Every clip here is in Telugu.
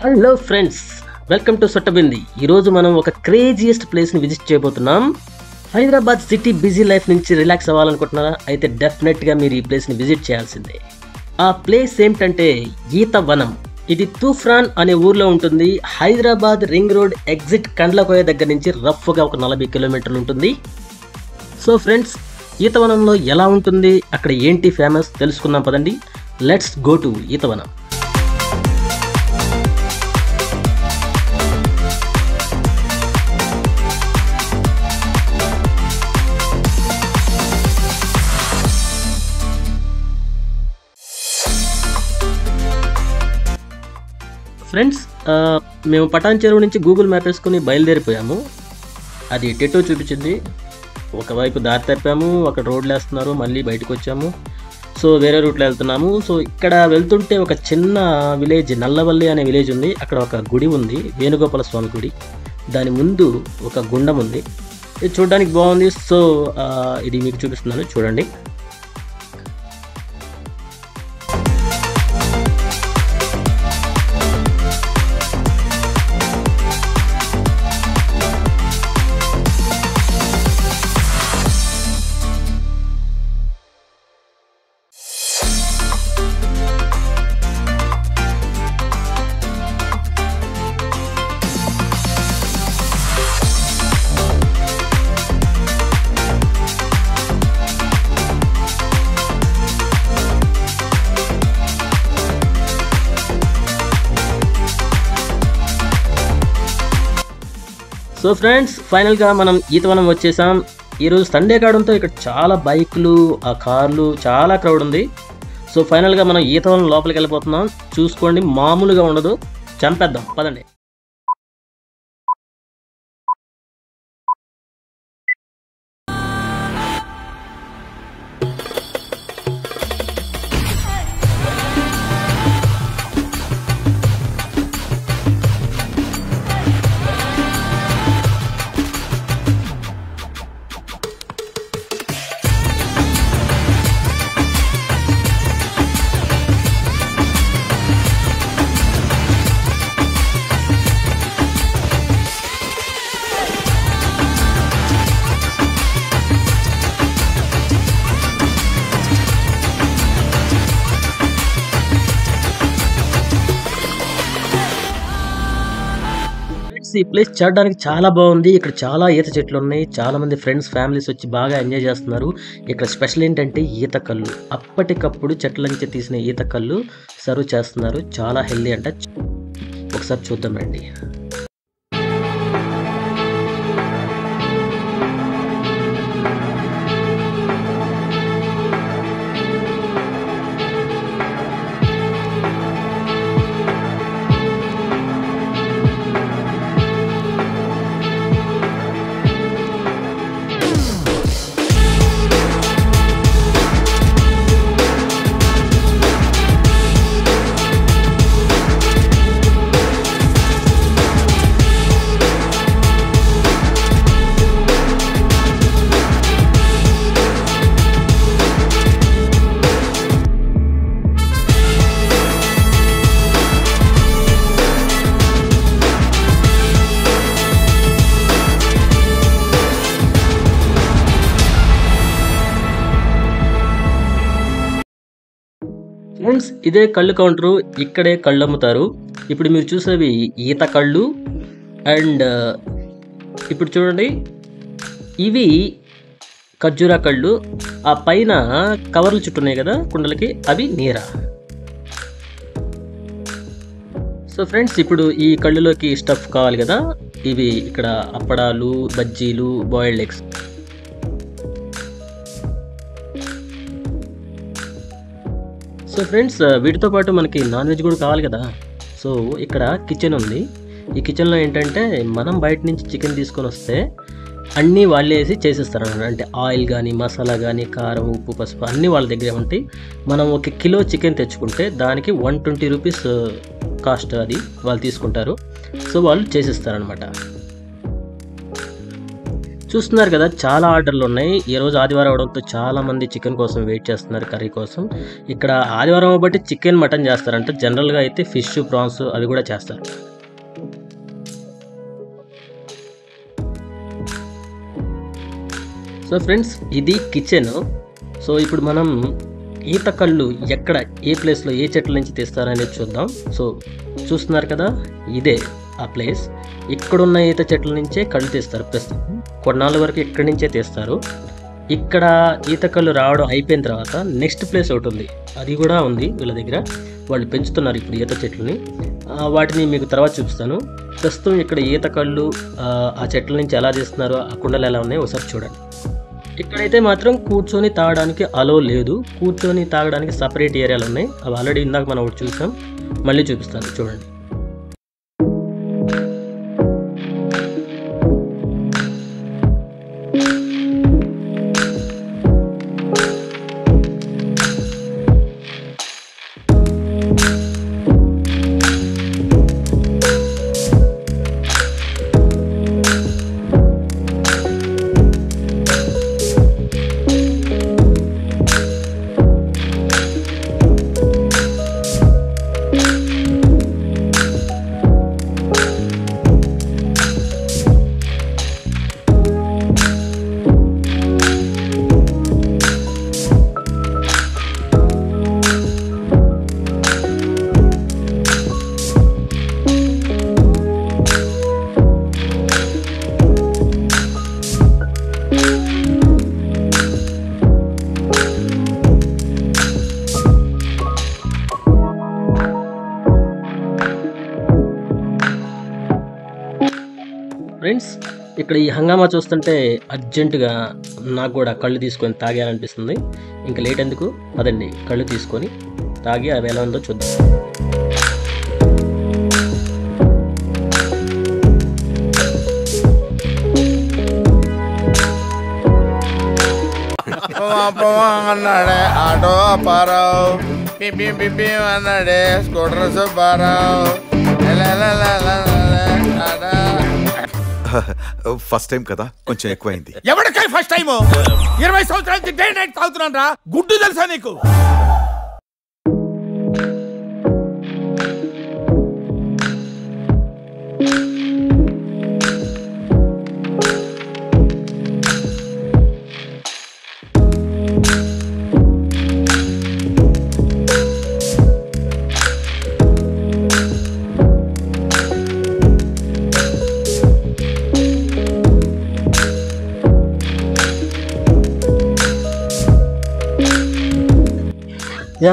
హలో ఫ్రెండ్స్, వెల్కమ్ టు సొట్టబింది. ఈరోజు మనం ఒక క్రేజియస్ట్ ప్లేస్ని విజిట్ చేయబోతున్నాం. హైదరాబాద్ సిటీ బిజీ లైఫ్ నుంచి రిలాక్స్ అవ్వాలనుకుంటున్నారా? అయితే డెఫినెట్గా మీరు ఈ ప్లేస్ని విజిట్ చేయాల్సిందే. ఆ ప్లేస్ ఏమిటంటే ఈతవనం. ఇది తూఫ్రాన్ అనే ఊర్లో ఉంటుంది. Hyderabad ring road exit Kandlakoya దగ్గర నుంచి రఫ్గా ఒక 40 కిలోమీటర్లు ఉంటుంది. సో ఫ్రెండ్స్, ఈతవనంలో ఎలా ఉంటుంది, అక్కడ ఏంటి ఫేమస్ తెలుసుకుందాం పదండి. Let's go to Eethavanam. Friends, మేము పటాన్ చెరువు నుంచి గూగుల్ మ్యాప్ వేసుకుని బయలుదేరిపోయాము. అది టెటో చూపించింది. ఒకవైపు దారి తప్పాము, అక్కడ రోడ్లు వేస్తున్నారు, మళ్ళీ బయటకు వచ్చాము. సో వేరే రూట్లో వెళ్తున్నాము. సో ఇక్కడ వెళ్తుంటే ఒక చిన్న విలేజ్, నల్లవల్లి అనే విలేజ్ ఉంది. అక్కడ ఒక గుడి ఉంది, వేణుగోపాల స్వామి గుడి. దాని ముందు ఒక గుండం ఉంది. ఇది చూడడానికి బాగుంది. సో ఇది మీకు చూపిస్తున్నాను, చూడండి. సో ఫ్రెండ్స్, ఫైనల్గా మనం ఈతవనం వచ్చేసాం. ఈరోజు సండే కావడంతో ఇక్కడ చాలా బైకులు, కార్లు, చాలా క్రౌడ్ ఉంది. సో ఫైనల్గా మనం ఈతవనం లోపలికి వెళ్ళిపోతున్నాం. చూసుకోండి, మామూలుగా ఉండదు. చంపేద్దాం పదండి. ఈ ప్లేస్ చూడడానికి చాలా బాగుంది. ఇక్కడ చాలా ఈత చెట్లు ఉన్నాయి. చాలా మంది ఫ్రెండ్స్, ఫ్యామిలీస్ వచ్చి బాగా ఎంజాయ్ చేస్తున్నారు. ఇక్కడ స్పెషల్ ఏంటంటే ఈత కళ్ళు. అప్పటికప్పుడు చెట్ల నుంచి తీసిన ఈత కళ్ళు సర్వ్ చేస్తున్నారు. చాలా హెల్దీ అంట. ఒకసారి చూద్దాం రండి. ఫ్రెండ్స్, ఇదే కళ్ళు కౌంటరు. ఇక్కడే కళ్ళు అమ్ముతారు. ఇప్పుడు మీరు చూసేవి ఈత కళ్ళు. అండ్ ఇప్పుడు చూడండి, ఇవి ఖర్జూరా కళ్ళు. ఆ పైన కవర్లు చుట్టున్నాయి కదా కుండలకి, అవి నీరా. సో ఫ్రెండ్స్, ఇప్పుడు ఈ కళ్ళులోకి స్టఫ్ కావాలి కదా, ఇవి ఇక్కడ అప్పడాలు, బజ్జీలు, బాయిల్డ్ ఎగ్స్. సో ఫ్రెండ్స్, వీటితో పాటు మనకి నాన్ వెజ్ కూడా కావాలి కదా. సో ఇక్కడ కిచెన్ ఉంది. ఈ కిచెన్లో ఏంటంటే మనం బయట నుంచి చికెన్ తీసుకొని వస్తే అన్నీ వాళ్ళే వేసి చేసేస్తారు అన్నమాట. అంటే ఆయిల్ కానీ, మసాలా కానీ, కారం, ఉప్పు, పసుపు అన్నీ వాళ్ళ దగ్గరే ఉంటాయి. మనం 1 కిలో చికెన్ తెచ్చుకుంటే దానికి 120 రూపీస్ కాస్ట్ అది వాళ్ళు తీసుకుంటారు. సో వాళ్ళు చేసేస్తారనమాట. చూస్తున్నారు కదా, చాలా ఆర్డర్లు ఉన్నాయి. ఈ రోజు ఆదివారం అవడంతో చాలా మంది చికెన్ కోసం వెయిట్ చేస్తున్నారు, కర్రీ కోసం. ఇక్కడ ఆదివారం బట్టి చికెన్ మటన్ చేస్తారంట. జనరల్గా అయితే ఫిష్ ప్రాన్స్ అవి కూడా చేస్తారు. సో ఫ్రెండ్స్, ఇది కిచెన్. సో ఇప్పుడు మనం ఈత కళ్ళు ఎక్కడ, ఏ ప్లేస్లో, ఏ చెట్ల నుంచి తీస్తారనేది చూద్దాం. సో చూస్తున్నారు కదా, ఇదే ఆ ప్లేస్. ఇక్కడున్న ఈత చెట్ల నుంచే కళ్ళు తీస్తారు. ప్రస్తుతం కొన్నాళ్ళ వరకు ఇక్కడి నుంచే తీస్తారు. ఇక్కడ ఈత కళ్ళు రావడం అయిపోయిన తర్వాత నెక్స్ట్ ప్లేస్ ఒకటి ఉంది, అది కూడా ఉంది వీళ్ళ దగ్గర. వాళ్ళు పెంచుతున్నారు ఇప్పుడు ఈత చెట్లని. వాటిని మీకు తర్వాత చూపిస్తాను. ప్రస్తుతం ఇక్కడ ఈత కళ్ళు ఆ చెట్ల నుంచి ఎలా తీస్తున్నారో, ఆ కుండలు ఎలా ఉన్నాయో ఒకసారి చూడండి. ఇక్కడైతే మాత్రం కూర్చొని తాగడానికి అలో లేదు. కూర్చొని తాగడానికి సపరేట్ ఏరియాలు ఉన్నాయి. అవి ఆల్రెడీ ఇందాక మనం ఒకటి చూసాం, మళ్ళీ చూపిస్తాను చూడండి. ఫ్రెండ్స్, ఇక్కడ ఈ హంగామా చూస్తుంటే అర్జెంటుగా నాకు కూడా కళ్ళు తీసుకొని తాగాలనిపిస్తుంది. ఇంకా లేట్ ఎందుకు, పదండి కళ్ళు తీసుకొని తాగి అవి ఎలా ఉందో చూద్దాం. అన్నాడే ఆటో అప్పారావు, పిపి పిపి అన్నాడే స్కూటర్ సుబ్బారావు. ఫస్ట్ టైం కదా, కొంచెం ఎక్కువైంది. ఎవరికై ఫస్ట్ టైం? 20 సంవత్సరాల నుంచి డే నైట్ తాగుతున్నాను రా. గుడ్డు తెలుసా నీకు?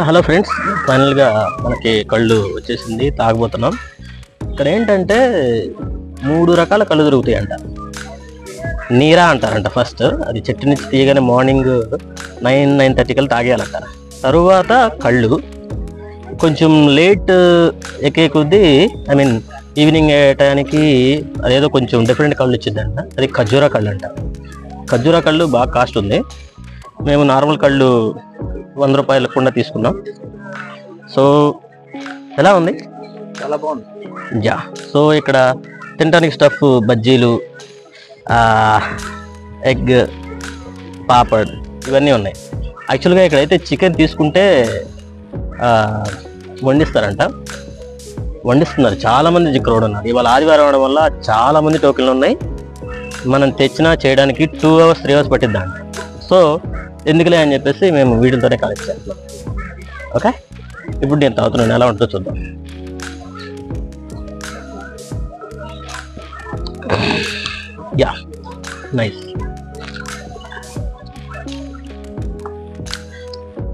హలో ఫ్రెండ్స్, ఫైనల్గా మనకి కళ్ళు వచ్చేసింది, తాగబోతున్నాం. ఇక్కడ ఏంటంటే 3 రకాల కళ్ళు దొరుకుతాయంట. నీరా అంటారంట ఫస్ట్, అది చెట్టు నుంచి తీయగానే మార్నింగ్ 9-9:30 కల్లా తాగేయాలంట. తరువాత కళ్ళు కొంచెం లేట్ ఎక్కే కొద్దీ, ఐ మీన్ ఈవినింగ్ టైంకి అదేదో కొంచెం డిఫరెంట్ కళ్ళు వచ్చిందంట. అది ఖర్జూరా కళ్ళు అంట. ఖర్జూరా కళ్ళు బాగా కాస్ట్ ఉంది. మేము నార్మల్ కళ్ళు 100 రూపాయల కుండ తీసుకున్నాం. సో ఎలా ఉంది? చాలా బాగుంది. యా. సో ఇక్కడ తినడానికి స్టఫ్, బజ్జీలు, ఎగ్, పాపడ్ ఇవన్నీ ఉన్నాయి. యాక్చువల్గా ఇక్కడైతే చికెన్ తీసుకుంటే వండిస్తున్నారు. చాలామంది క్రౌడ్ ఉన్నారు. ఇవాళ ఆదివారం అవడం వల్ల చాలామంది టోకెన్లు ఉన్నాయి. మనం తెచ్చినా చేయడానికి 2 hours 3 hours పట్టిద్దాం. సో ఎందుకులే అని చెప్పేసి మేము వీటితోనే కలెక్ట్ చేస్తున్నాం. ఓకే, ఇప్పుడు నేను తాగుతున్నాను, ఎలా ఉంటుందో చూద్దాం. Yeah, nice.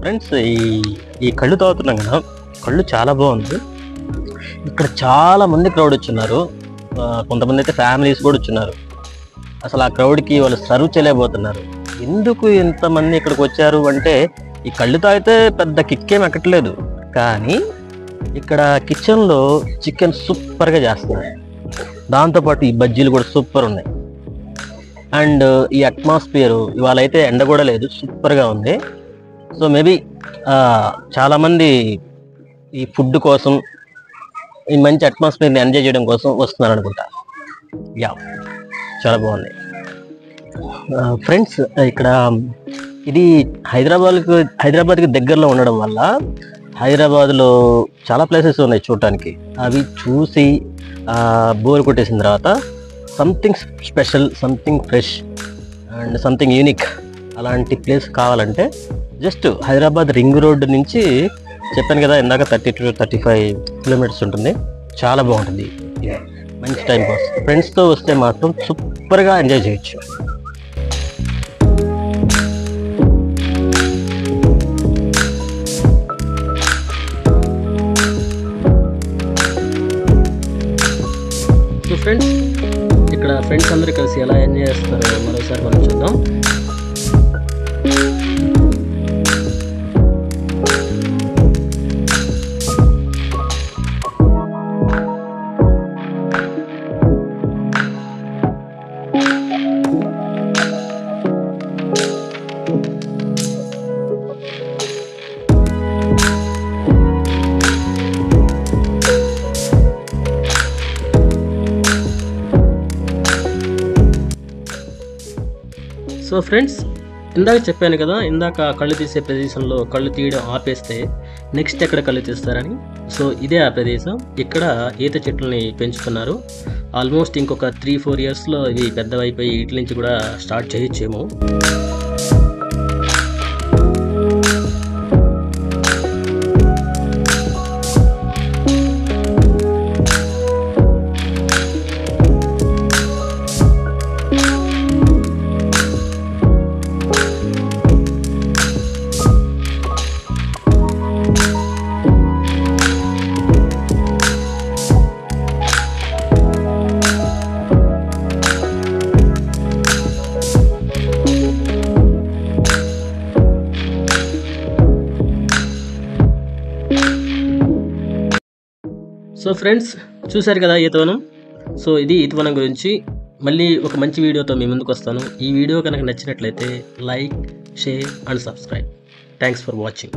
ఫ్రెండ్స్, ఈ కళ్ళు తాగుతున్నాం కదా, కళ్ళు చాలా బాగుంది. ఇక్కడ చాలా మంది క్రౌడ్ వచ్చున్నారు. కొంతమంది అయితే ఫ్యామిలీస్ కూడా వచ్చున్నారు. అసలు ఆ క్రౌడ్కి వాళ్ళు సర్వ్ చేయలేకపోతున్నారు. ఎందుకు ఇంతమంది ఇక్కడికి వచ్చారు అంటే, ఈ కళ్ళు తాగితే పెద్ద కిక్కేం ఎక్కట్లేదు, కానీ ఇక్కడ కిచెన్లో చికెన్ సూపర్గా చేస్తున్నారు. దాంతోపాటు ఈ బజ్జీలు కూడా సూపర్ ఉన్నాయి. అండ్ ఈ అట్మాస్ఫియర్ ఇవాళ అయితే ఎండ కూడా లేదు, సూపర్గా ఉంది. సో మేబీ చాలామంది ఈ ఫుడ్ కోసం, ఈ మంచి అట్మాస్ఫియర్ని ఎంజాయ్ చేయడం కోసం వస్తున్నారు అనుకుంటా. యా, చాలా బాగుంది. ఫ్రెండ్స్, ఇక్కడ ఇది హైదరాబాద్కి దగ్గరలో ఉండడం వల్ల హైదరాబాద్లో చాలా ప్లేసెస్ ఉన్నాయి చూడటానికి. అవి చూసి బోర్ కొట్టేసిన తర్వాత something special, something fresh and something unique అలాంటి ప్లేస్ కావాలంటే జస్ట్ హైదరాబాద్ రింగ్ రోడ్ నుంచి చెప్పాను కదా ఇందాక 30 to 35 కిలోమీటర్స్ ఉంటుంది. చాలా బాగుంటుంది, మంచి టైం పాస్. ఫ్రెండ్స్తో వస్తే మాత్రం సూపర్గా ఎంజాయ్ చేయొచ్చు. సో ఫ్రెండ్స్, ఇక్కడ ఫ్రెండ్స్ అందరూ కలిసి ఎలా ఎంజాయ్ చేస్తారో మరోసారి మనం చూద్దాం. సో ఫ్రెండ్స్, ఇందాక చెప్పాను కదా, ఇందాక కళ్ళు తీసే ప్రదేశంలో కళ్ళు తీయడం ఆపేస్తే నెక్స్ట్ ఎక్కడ కళ్ళు తీస్తారని. సో ఇదే ఆ ప్రదేశం. ఇక్కడ ఈత చెట్లని పెంచుతున్నారు. ఆల్మోస్ట్ ఇంకొక 3-4 ఇయర్స్లో ఇవి పెద్దవైపోయి వీటి నుంచి కూడా స్టార్ట్ చేయొచ్చేమో. సో ఫ్రెండ్స్, చూశారు కదా ఈతవనం. సో ఇది ఈతవనం గురించి. మళ్ళీ ఒక మంచి వీడియోతో మీ ముందుకు వస్తాను. ఈ వీడియో కనుక నచ్చినట్లయితే like, share and subscribe. Thanks for watching.